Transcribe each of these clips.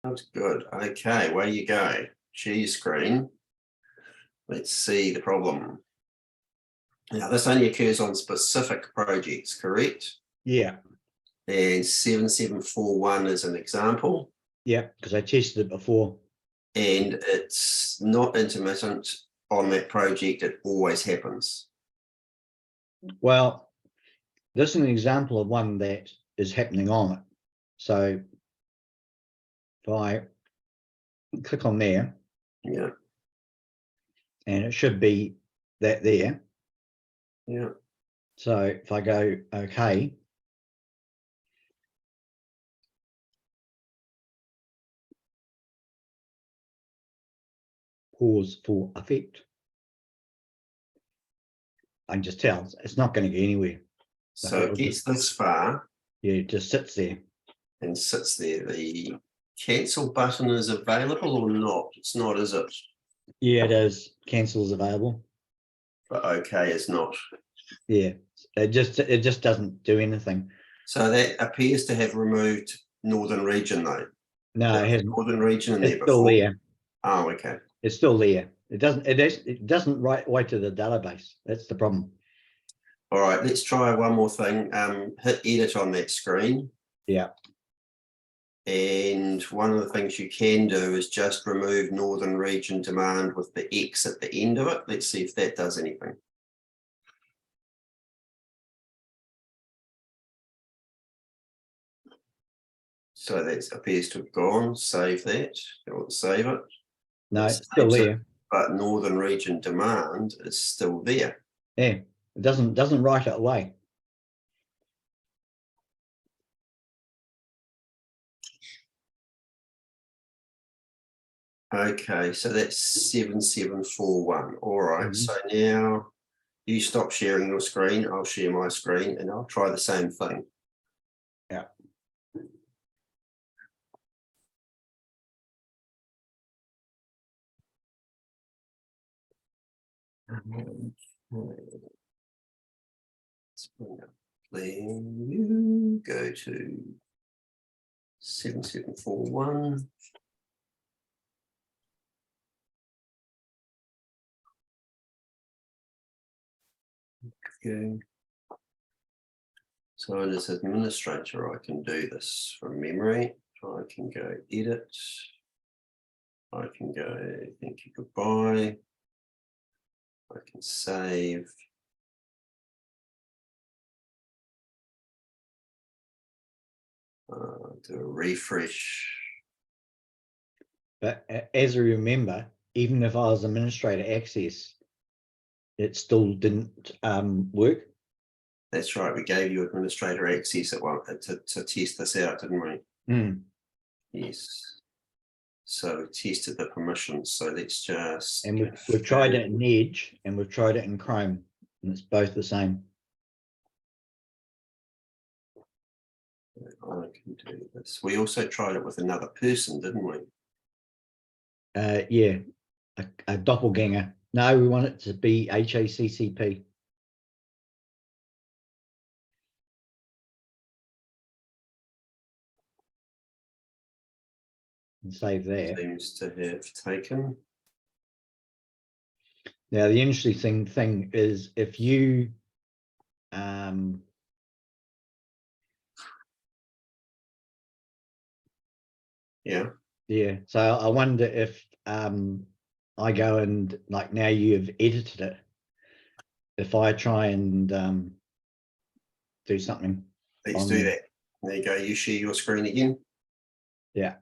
That's good. Okay, where you go. Share your screen. Let's see the problem. Now, this only occurs on specific projects, correct? Yeah. And 7741 is an example. Yeah, because I tested it before. And it's not intermittent on that project. It always happens. Well, this is an example of one that is happening on it. So if I click on there, Yeah. and it should be that there. Yeah. So if I go OK, pause for effect, I can just tell it's not going to get anywhere. So it gets this far. Yeah, it just sits there. And sits there. The cancel button is available or not? It's not, is it? Yeah, it is. Cancel is available. But OK is not. Yeah, it just doesn't do anything. So that appears to have removed Northern Region though. No, it hasn't. Northern Region in there It's still before. there. Oh, okay. It's still there. It doesn't write away to the database. That's the problem. All right, let's try one more thing. Hit edit on that screen. Yeah. And one of the things you can do is just remove Northern Region demand with the X at the end of it. Let's see if that does anything. So that appears to have gone. Save that. Don't save it. No, it's still there. But Northern Region demand is still there. Yeah, it doesn't write it away. Okay, so that's 7741. All right, so now you stop sharing your screen, I'll share my screen, and I'll try the same thing. Yeah. Let's bring up planview, go to 7741. Okay. So as administrator, I can do this from memory. I can go edit. I can go thank you, goodbye. I can save. Do a refresh. But as I remember, even if I was administrator access, it still didn't work. That's right. We gave you administrator access at one to test this out, didn't we? Mm. Yes. So tested the permissions. So let's just. And we've tried it in Edge and we've tried it in Chrome, and it's both the same. I can do this. We also tried it with another person, didn't we? Yeah, a doppelganger. No, we want it to be HACCP. And save that. Seems to have taken. Now, the interesting thing is if you yeah, so I wonder if I go and like now you've edited it, if I try and do something. Let's do that. There you go. You share your screen again. Yeah.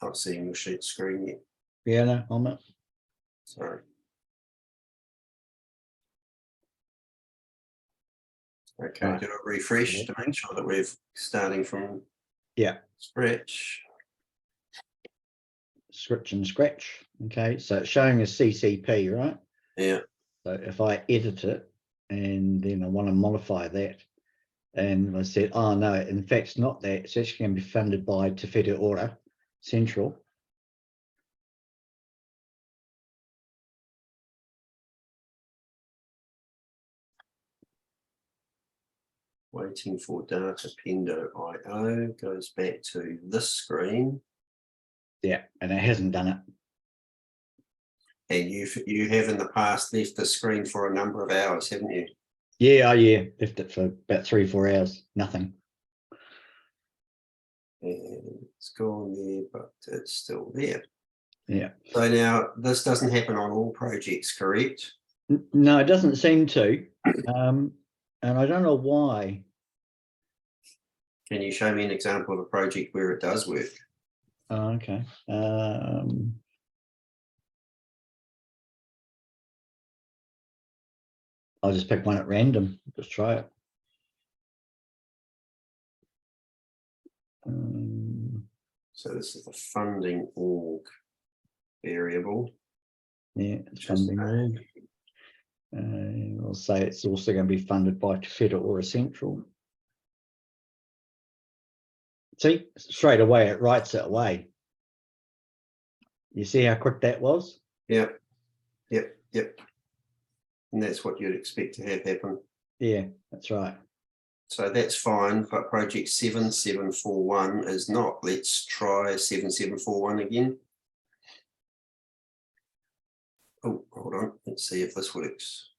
Not seeing your sheet screen yet. Yeah, no, I'm not. Sorry. Okay, do a refresh to make sure that we're starting from scratch. Scratch. Okay, so it's showing as CCP, right? Yeah. So if I edit it and then I want to modify that, and I said, oh no, in fact, it's not that. It's actually going to be funded by Te Whete Ora Central. waiting for data pendo IO, goes back to this screen. Yeah, and it hasn't done it. And you have in the past left the screen for a number of hours, haven't you? Yeah, yeah, left it for about 3 or 4 hours, nothing. And it's gone there, but it's still there. Yeah. So now this doesn't happen on all projects, correct? No, it doesn't seem to. And I don't know why. Can you show me an example of a project where it does work? Oh, okay. I'll just pick one at random. Just try it. So this is the funding org variable. Yeah, it's funding org. I'll say it's also going to be funded by Federal or Essential. See, straight away it writes it away. You see how quick that was? Yep. And that's what you'd expect to have happen. Yeah, that's right. So that's fine, but project 7741 is not. Let's try 7741 again. Oh, hold on. Let's see if this works.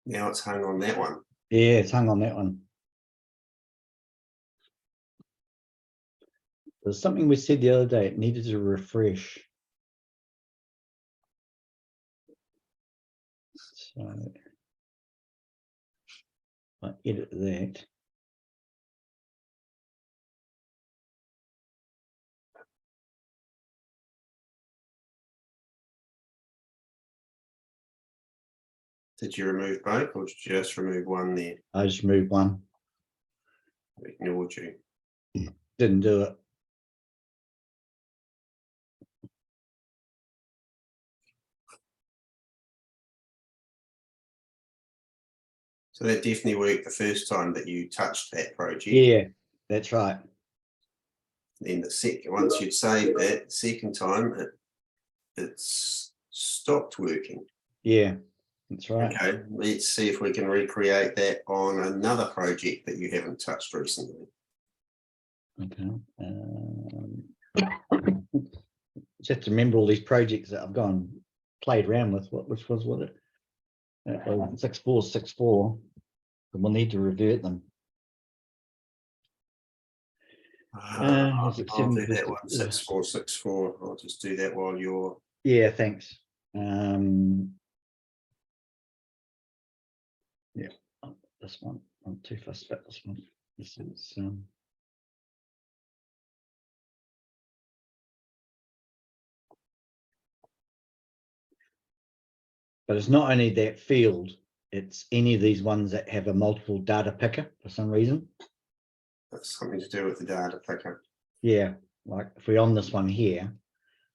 Now it's hung on that one. Yeah, it's hung on that one. There's something we said the other day, it needed to refresh. So I edit that. Did you remove both or did you just remove one there? I just moved one. Ignored you. Didn't do it. So that definitely worked the first time that you touched that project. Yeah, that's right. Then the second, once you'd saved that, the second time it's stopped working. Yeah, that's right. Okay, let's see if we can recreate that on another project that you haven't touched recently. Okay. Just have to remember all these projects that I've gone played around with. Which was what it? 6464. And we'll need to revert them. I'll Is it do that 750? one, 6464. I'll just do that while you're. Yeah, thanks. Yeah, this one. I'm too fussed about this one. This is but it's not only that field, it's any of these ones that have a multiple data picker for some reason. That's something to do with the data picker. Yeah, like if we're on this one here.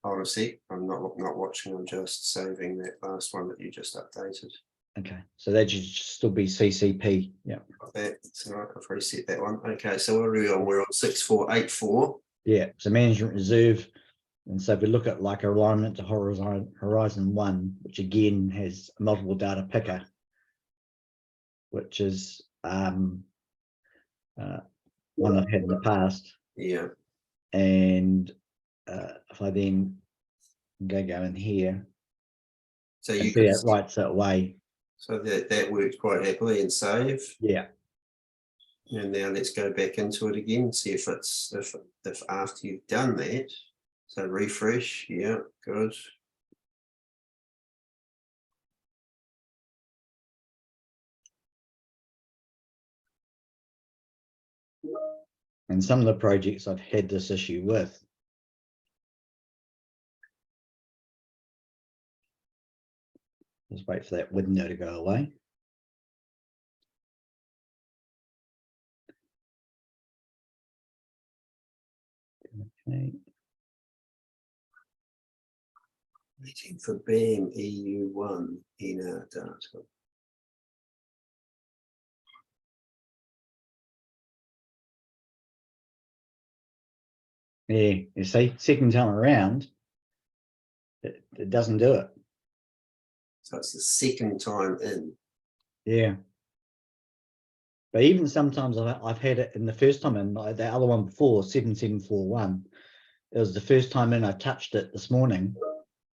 Hold a sec. I'm not watching. I'm just saving that last one that you just updated. Okay, so that should still be CCP. Yeah. Got that. So I've reset that one. Okay, so what are we on? We're on 6484. Yeah, so management reserve. And so if we look at like alignment to horizon 1, which again has a multiple data picker, which is one I've had in the past. Yeah. And if I then go in here, so you see it writes it away. So that worked quite happily and save. Yeah. And now let's go back into it again, see if it's if after you've done that. So refresh, yeah, good. And some of the projects I've had this issue with. Just wait for that window to go away. Okay. Waiting for BAM EU1 in our data. Yeah, you see, second time around, it doesn't do it. So it's the second time in. Yeah. But even sometimes I've had it in the first time in, like the other one before, 7741. It was the first time in. I touched it this morning,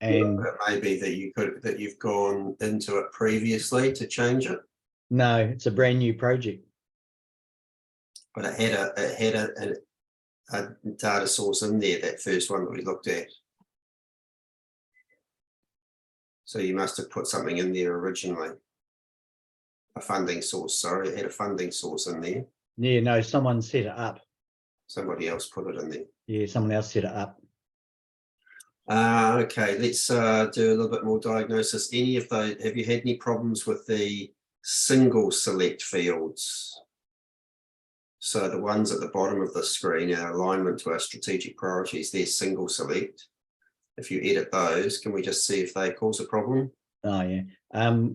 and It may be that you've gone into it previously to change it, no, it's a brand new project. but it had a data source in there, that first one that we looked at. So you must have put something in there originally. A funding source, sorry, it had a funding source in there. Yeah, no, someone set it up. Somebody else put it in there. Yeah, someone else set it up. Okay, let's do a little bit more diagnosis. Any of those, have you had any problems with the single select fields? So the ones at the bottom of the screen, our alignment to our strategic priorities, they're single select. If you edit those, can we just see if they cause a problem? Oh yeah.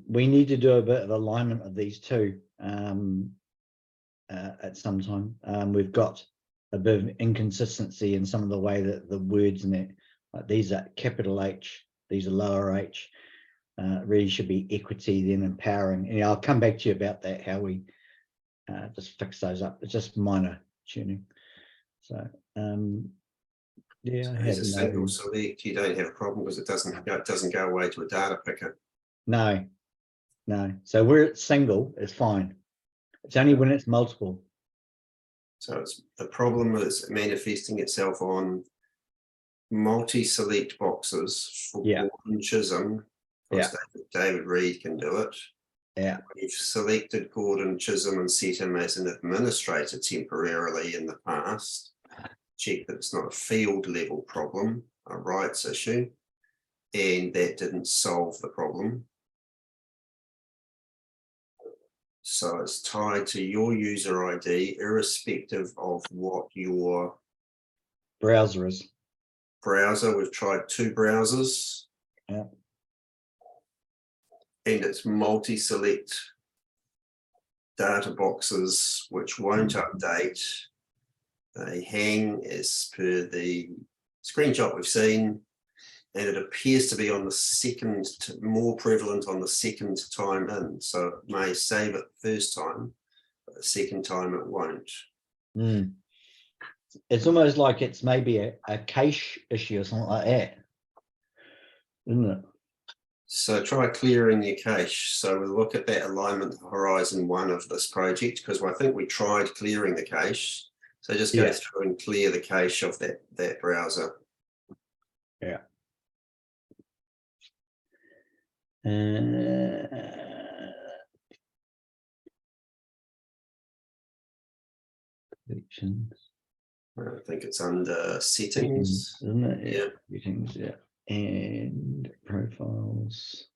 We need to do a bit of alignment of these two at some time. We've got a bit of inconsistency in some of the way that the words in that, like these are capital H, these are lower H. Really should be equity, then empowering. And I'll come back to you about that, how we just fix those up. It's just minor tuning. So yeah, So I as have a single select, you don't have a problem because it doesn't go away to a data picker. no. So where it's single, it's fine. It's only when it's multiple. So it's the problem is manifesting itself on multi-select boxes for Gordon Chisholm. David Reed can do it. Yeah. We've selected Gordon Chisholm and set him as an administrator temporarily in the past. Check that it's not a field level problem, a rights issue, and that didn't solve the problem. So it's tied to your user ID, irrespective of what your browser is. We've tried two browsers. Yeah. And it's multi-select data boxes which won't update. They hang as per the screenshot we've seen, and it appears to be on the second, more prevalent on the second time in. So it may save it the first time, but the second time it won't. It's almost like it's maybe a cache issue or something like that, isn't it? So try clearing your cache. So we'll look at that alignment horizon 1 of this project, because I think we tried clearing the cache. So just go through and clear the cache of that browser. Yeah. I think it's under settings, isn't it? Yeah. Settings, yeah. And profiles,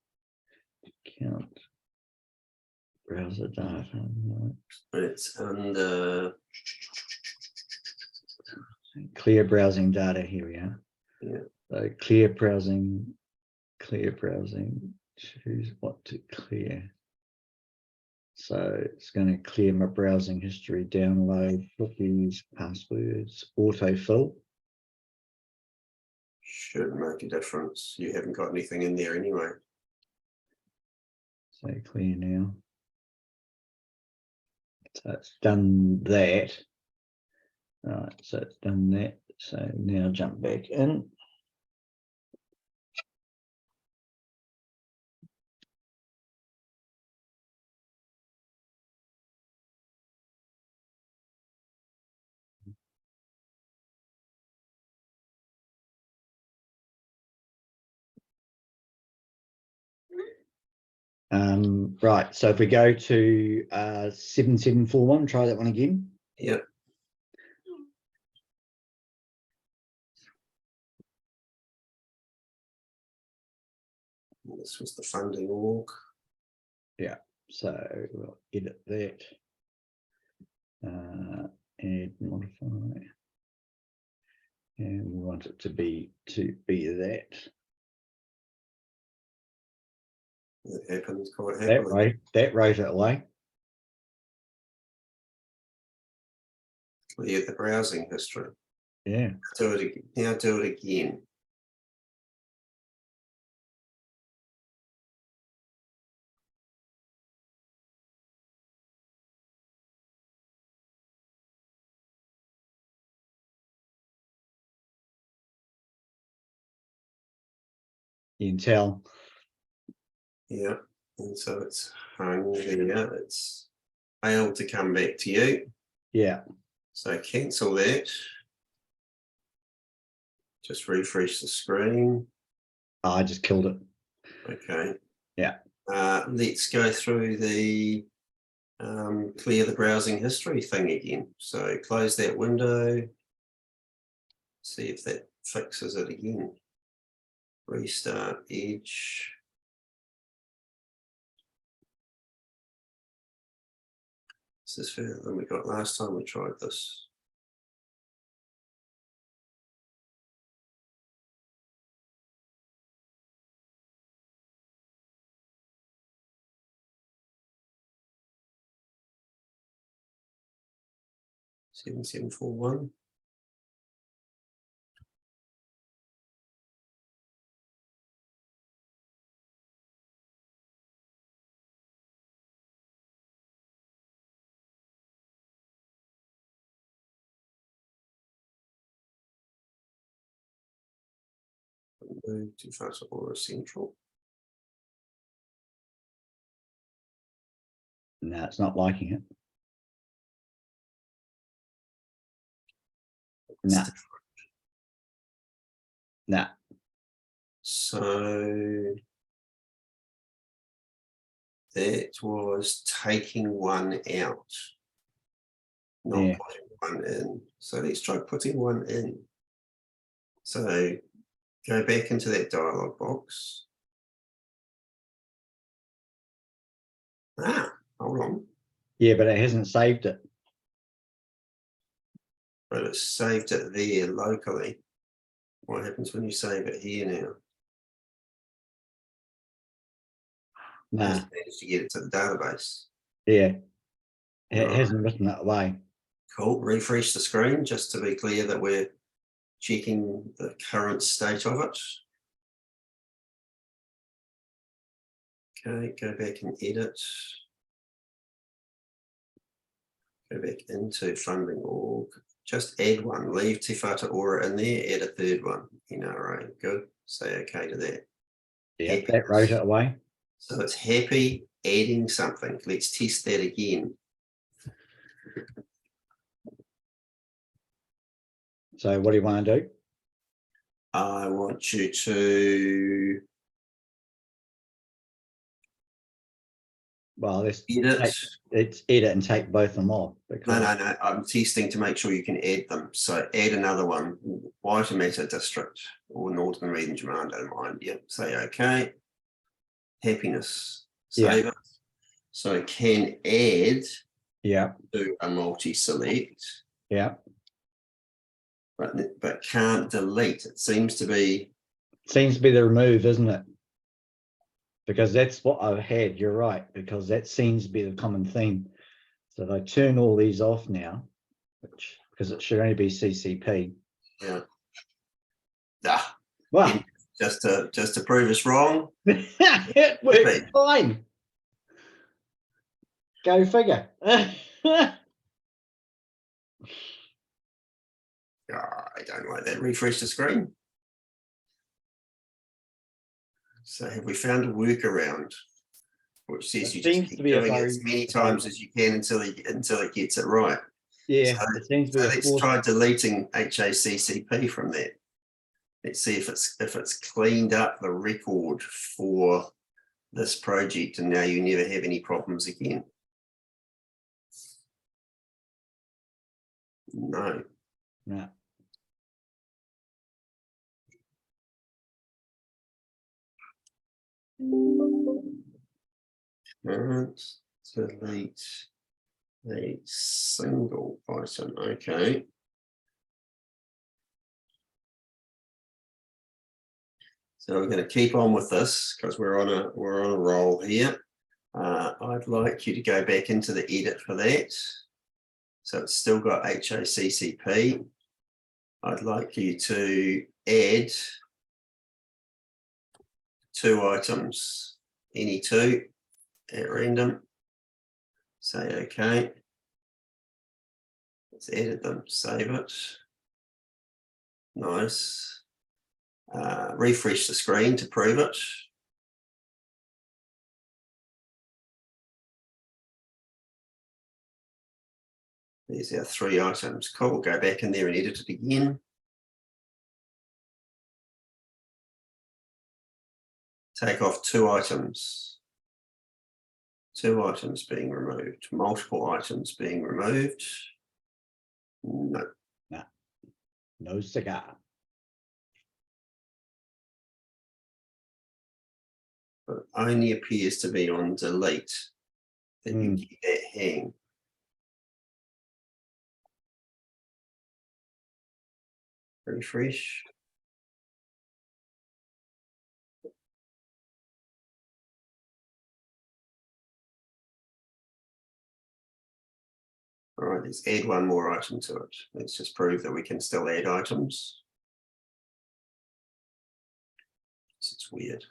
count, browser data. It's under clear browsing data. Here we are. Yeah. So clear browsing, choose what to clear. So it's going to clear my browsing history, download, cookies, passwords, autofill. Should make a difference. You haven't got anything in there anyway. So clear now. So it's done that. All right, so it's done that. So now jump back in. Right, so if we go to 7741, try that one again. Yep. This was the funding org. Yeah, so we'll edit that. Add, modify. And we want it to be that. It happens quite happily. That wrote it away. Clear the browsing history. Yeah. Do it again. Now do it again. You can tell. Yeah, and so it's hung there. It's failed to come back to you. Yeah. So cancel that. Just refresh the screen. Oh, I just killed it. Okay. Yeah. Let's go through the clear the browsing history thing again. So close that window. See if that fixes it again. Restart Edge. This is further than we got last time we tried this. Seven, 741. Move too far to Aura Central. No, it's not liking it. No. No. So that was taking one out, not Yeah. putting one in. So let's try putting one in. So go back into that dialog box. Hold on. Yeah, but it hasn't saved it. But it's saved it there locally. What happens when you save it here now? No. Hasn't managed to get it to the database. Yeah. It Right. hasn't written that way. Cool. Refresh the screen just to be clear that we're checking the current state of it. Okay, go back and edit. Go back into funding org. Just add one. Leave Te Whatu Ora in there. Add a third one. NRA. Good. Say okay to that. Yeah, Happy. that wrote it away. So it's happy adding something. Let's test that again. So what do you want to do? I want you to Well, let's edit. edit and take both of them off. No. I'm testing to make sure you can add them. So add another one. Waitemata District or Northern Region Command, don't mind. Yep. Say okay. Happiness. Save it. So can add to a multi-select. Yeah. But can't delete. It seems to be the remove, isn't it? Because that's what I've had. You're right, because that seems to be the common theme. So if I turn all these off now, because it should only be CCP. Yeah. Well, just to prove us wrong. It works fine. Go figure. I don't like that. Refresh the screen. So have we found a workaround which says you just keep doing it as many times as you can until it gets it right? Yeah, it seems to be. Let's try deleting HACCP from that. Let's see if it's cleaned up the record for this project and now you never have any problems again. No. No. Can't delete a single item. Okay. So we're going to keep on with this because we're on a roll here. I'd like you to go back into the edit for that. So it's still got HACCP. I'd like you to add 2 items, any 2 at random. Say okay. Let's edit them, save it. Nice. refresh the screen to prove it. There's our 3 items. Cool, we'll go back in there and edit it again. Take off 2 items. 2 items being removed. Multiple items being removed. No. No cigar. But it only appears to be on delete that you get that hang. Refresh. All right, let's add 1 more item to it. Let's just prove that we can still add items. It's weird.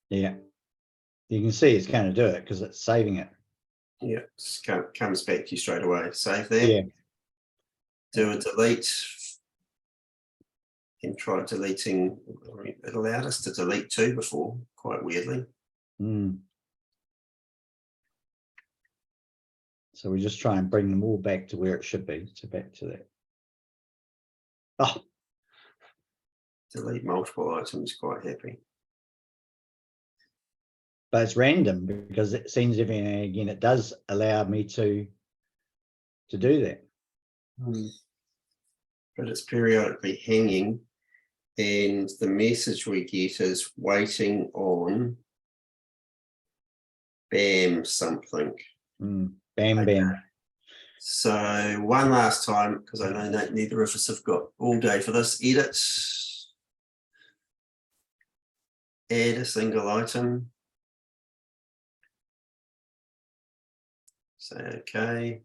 Yeah. You can see it's going to do it because it's saving it. Yeah, it comes back to you straight away. Save that. Yeah. Do a delete. And try deleting. It allowed us to delete 2 before, quite weirdly. So we just try and bring them all back to where it should be. So back to that. Oh, Delete multiple items, quite happy. but it's random because it seems every now and again it does allow me to do that. But it's periodically hanging, and the message we get is waiting on BAM something. Bam, Okay. bam. So one last time, because I know neither of us have got all day for this. Edit. Add a single item. Say okay.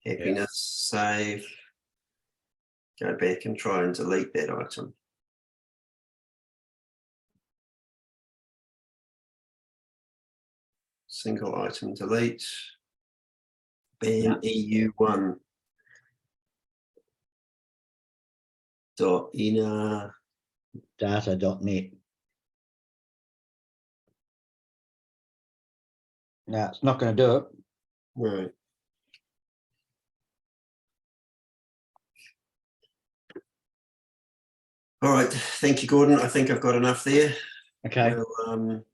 Happiness, save. Go back and try and delete that item. Single item delete. BAM EU1. .inner Data.net. No, it's not going to do it. Right. All right, thank you, Gordon. I think I've got enough there. Okay. We'll